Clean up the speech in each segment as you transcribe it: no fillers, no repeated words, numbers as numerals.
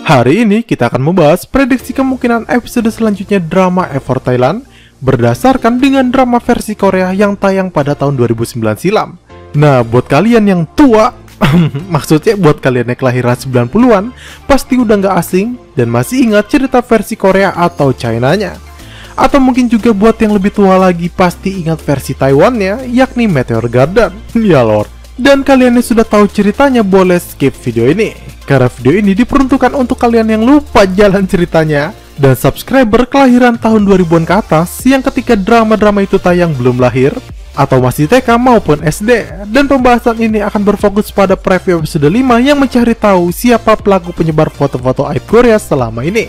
Hari ini kita akan membahas prediksi kemungkinan episode selanjutnya drama Efor Thailand berdasarkan dengan drama versi Korea yang tayang pada tahun 2009 silam. Nah, buat kalian yang tua, maksudnya buat kalian yang kelahiran 90-an, pasti udah nggak asing dan masih ingat cerita versi Korea atau China-nya. Atau mungkin juga buat yang lebih tua lagi pasti ingat versi Taiwan-nya, yakni Meteor Garden. Ya lord. Dan kalian yang sudah tahu ceritanya boleh skip video ini, karena video ini diperuntukkan untuk kalian yang lupa jalan ceritanya dan subscriber kelahiran tahun 2000-an ke atas yang ketika drama-drama itu tayang belum lahir atau masih TK maupun SD. Dan pembahasan ini akan berfokus pada preview episode 5 yang mencari tahu siapa pelaku penyebar foto-foto aib Korea selama ini.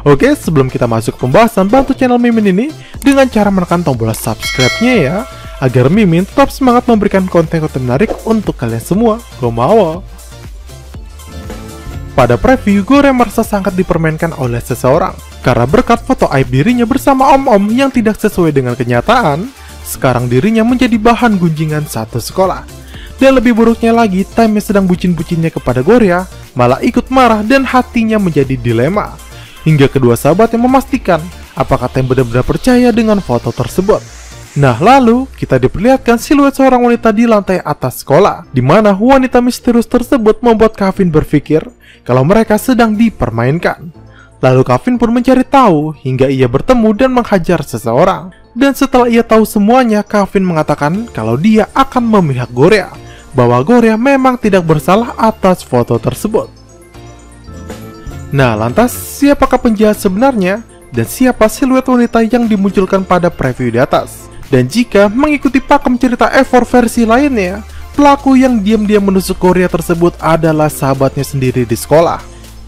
Oke, sebelum kita masuk ke pembahasan, bantu channel Mimin ini dengan cara menekan tombol subscribe-nya ya, agar Mimin tetap semangat memberikan konten-konten menarik untuk kalian semua. Gomawo. Pada preview, Gore merasa sangat dipermainkan oleh seseorang karena berkat foto aib dirinya bersama om-om yang tidak sesuai dengan kenyataan. Sekarang dirinya menjadi bahan gunjingan satu sekolah. Dan lebih buruknya lagi, Time yang sedang bucin-bucinnya kepada Gorea malah ikut marah dan hatinya menjadi dilema. Hingga kedua sahabat yang memastikan apakah Time benar-benar percaya dengan foto tersebut. Nah, lalu kita diperlihatkan siluet seorang wanita di lantai atas sekolah, di mana wanita misterius tersebut membuat Kevin berpikir kalau mereka sedang dipermainkan. Lalu Kevin pun mencari tahu hingga ia bertemu dan menghajar seseorang. Dan setelah ia tahu semuanya, Kevin mengatakan kalau dia akan memihak Gorea, bahwa Gorea memang tidak bersalah atas foto tersebut. Nah, lantas siapakah penjahat sebenarnya dan siapa siluet wanita yang dimunculkan pada preview di atas? Dan jika mengikuti pakem cerita Efor versi lainnya, pelaku yang diam-diam menusuk Gorea tersebut adalah sahabatnya sendiri di sekolah.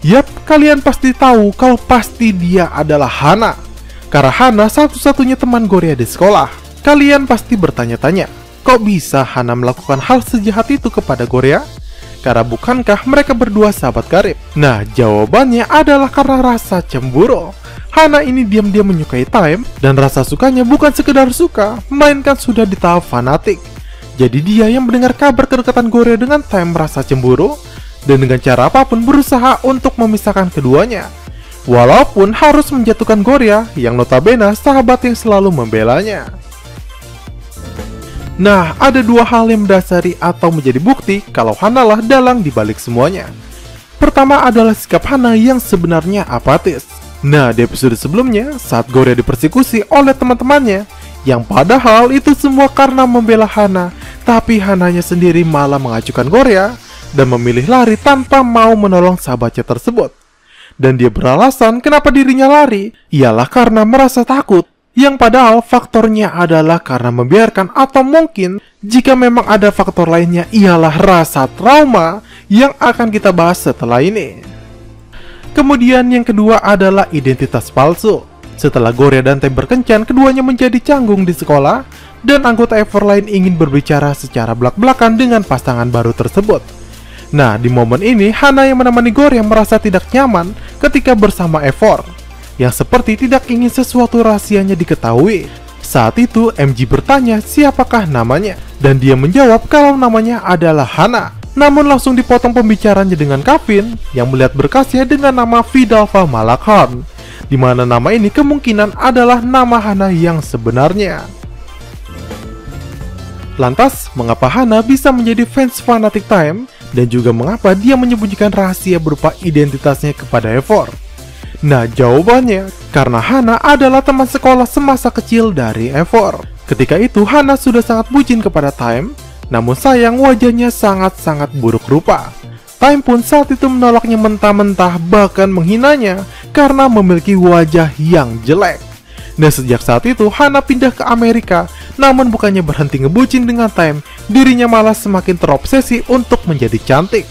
Yap, kalian pasti tahu kalau pasti dia adalah Hana. Karena Hana satu-satunya teman Gorea di sekolah. Kalian pasti bertanya-tanya, kok bisa Hana melakukan hal sejahat itu kepada Gorea? Karena bukankah mereka berdua sahabat karib? Nah, jawabannya adalah karena rasa cemburu. Hana ini diam-diam menyukai Time, dan rasa sukanya bukan sekedar suka, melainkan sudah di tahap fanatik. Jadi dia yang mendengar kabar kedekatan Gorea dengan Time merasa cemburu, dan dengan cara apapun berusaha untuk memisahkan keduanya. Walaupun harus menjatuhkan Gorea, yang notabene sahabat yang selalu membelanya. Nah, ada dua hal yang mendasari atau menjadi bukti kalau Hana lah dalang dibalik semuanya. Pertama adalah sikap Hana yang sebenarnya apatis. Nah, di episode sebelumnya, saat Gorea dipersekusi oleh teman-temannya, yang padahal itu semua karena membela Hana, tapi Hananya sendiri malah mengacukan Gorea dan memilih lari tanpa mau menolong sahabatnya tersebut. Dan dia beralasan kenapa dirinya lari, ialah karena merasa takut. Yang padahal faktornya adalah karena membiarkan, atau mungkin jika memang ada faktor lainnya ialah rasa trauma yang akan kita bahas setelah ini. Kemudian yang kedua adalah identitas palsu. Setelah Gorea dan Time berkencan, keduanya menjadi canggung di sekolah dan anggota Efor lain ingin berbicara secara belak-belakan dengan pasangan baru tersebut. Nah, di momen ini Hana yang menemani Gorea merasa tidak nyaman ketika bersama Efor, yang seperti tidak ingin sesuatu rahasianya diketahui. Saat itu MG bertanya siapakah namanya, dan dia menjawab kalau namanya adalah Hana. Namun langsung dipotong pembicaranya dengan Kevin yang melihat berkasnya dengan nama Vidalva Malakhan, di mana nama ini kemungkinan adalah nama Hana yang sebenarnya. Lantas, mengapa Hana bisa menjadi fans fanatik Time, dan juga mengapa dia menyembunyikan rahasia berupa identitasnya kepada Efor? Nah, jawabannya karena Hana adalah teman sekolah semasa kecil dari Efor. Ketika itu Hana sudah sangat bucin kepada Time, namun sayang wajahnya sangat-sangat buruk rupa. Time pun saat itu menolaknya mentah-mentah, bahkan menghinanya karena memiliki wajah yang jelek. Dan sejak saat itu Hana pindah ke Amerika, namun bukannya berhenti ngebucin dengan Time, dirinya malah semakin terobsesi untuk menjadi cantik.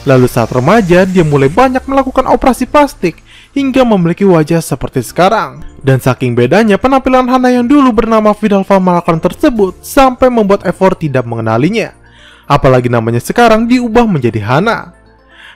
Lalu saat remaja dia mulai banyak melakukan operasi plastik hingga memiliki wajah seperti sekarang. Dan saking bedanya penampilan Hana yang dulu bernama Vidalva Malakhan tersebut sampai membuat Efor tidak mengenalinya. Apalagi namanya sekarang diubah menjadi Hana.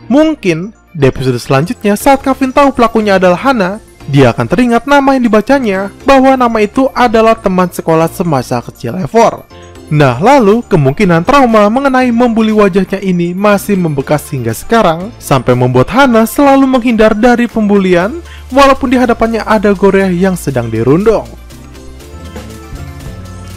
Mungkin di episode selanjutnya saat Kevin tahu pelakunya adalah Hana, dia akan teringat nama yang dibacanya, bahwa nama itu adalah teman sekolah semasa kecil Efor. Nah, lalu kemungkinan trauma mengenai membuli wajahnya ini masih membekas hingga sekarang, sampai membuat Hana selalu menghindar dari pembulian, walaupun di hadapannya ada Goryeo yang sedang dirundung.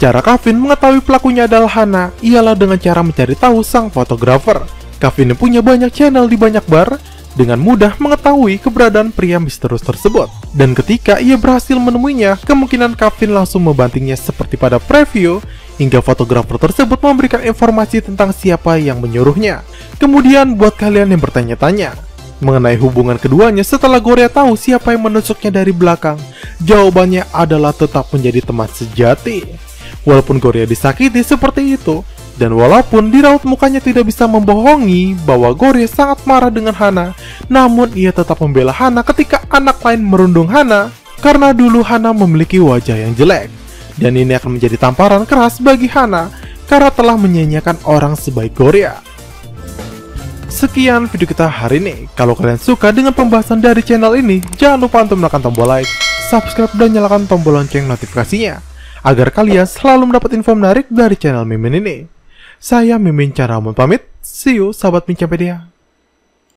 Cara Kevin mengetahui pelakunya adalah Hana ialah dengan cara mencari tahu sang fotografer. Kevin punya banyak channel di banyak bar, dengan mudah mengetahui keberadaan pria misterius tersebut. Dan ketika ia berhasil menemuinya, kemungkinan Kevin langsung membantingnya seperti pada preview, hingga fotografer tersebut memberikan informasi tentang siapa yang menyuruhnya. Kemudian buat kalian yang bertanya-tanya mengenai hubungan keduanya setelah Goryeo tahu siapa yang menusuknya dari belakang, jawabannya adalah tetap menjadi teman sejati. Walaupun Goryeo disakiti seperti itu, dan walaupun di raut mukanya tidak bisa membohongi bahwa Goryeo sangat marah dengan Hana, namun ia tetap membela Hana ketika anak lain merundung Hana, karena dulu Hana memiliki wajah yang jelek. Dan ini akan menjadi tamparan keras bagi Hana karena telah menyanyiakan orang sebaik Goryeo. Sekian video kita hari ini. Kalau kalian suka dengan pembahasan dari channel ini, jangan lupa untuk menekan tombol like, subscribe, dan nyalakan tombol lonceng notifikasinya, agar kalian selalu mendapat info menarik dari channel Mimin ini. Saya Mimin Cara pamit. See you, sahabat Mincapedia.